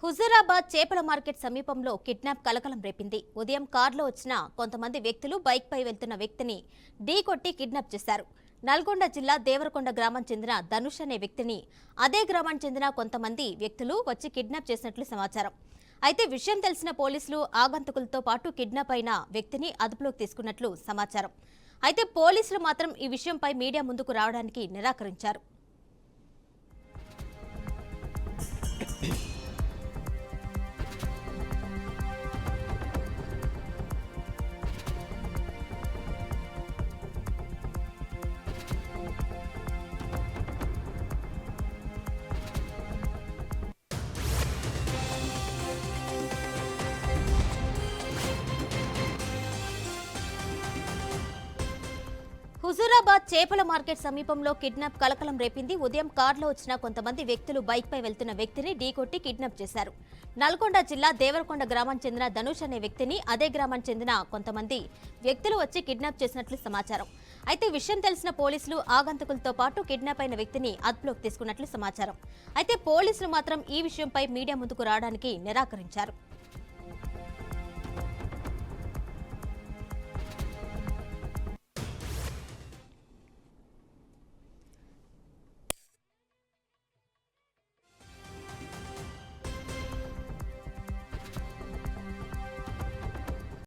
హుజూరాబాద్ చేపల మార్కెట్ సమీపంలో కిడ్నాప్ కలకలం రేపింది. ఉదయం కారులో వచ్చిన కొంతమంది వ్యక్తులు బైక్పై వెళ్తున్న వ్యక్తిని ఢీకొట్టి కిడ్నాప్ చేశారు. నల్గొండ జిల్లా దేవరకొండ గ్రామం చెందిన ధనుష్ అనే వ్యక్తిని అదే గ్రామానికి చెందిన కొంతమంది వ్యక్తులు వచ్చి కిడ్నాప్ చేసినట్లు సమాచారం. అయితే విషయం తెలిసిన పోలీసులు ఆగంతకులతో పాటు కిడ్నాప్ అయిన వ్యక్తిని అదుపులోకి తీసుకున్నట్లు సమాచారం. అయితే పోలీసులు మాత్రం ఈ విషయంపై మీడియా ముందుకు రావడానికి నిరాకరించారు. హుజూరాబాద్ చేపల మార్కెట్ సమీపంలో కిడ్నాప్ కలకలం రేపింది. ఉదయం కారులో వచ్చిన కొంతమంది వ్యక్తులు బైక్పై వెళ్తున్న వ్యక్తిని ఢీకొట్టి కిడ్నాప్ చేశారు. నల్గొండ జిల్లా దేవరకొండ గ్రామానికి చెందిన ధనుష్ అనే వ్యక్తిని అదే గ్రామానికి చెందిన కొంతమంది వ్యక్తులు వచ్చి కిడ్నాప్ చేసినట్లు సమాచారం. అయితే విషయం తెలిసిన పోలీసులు ఆగంతకులతో పాటు కిడ్నాప్ అయిన వ్యక్తిని అదుపులోకి తీసుకున్నట్లు సమాచారం. అయితే పోలీసులు మాత్రం ఈ విషయంపై మీడియా ముందుకు రావడానికి నిరాకరించారు.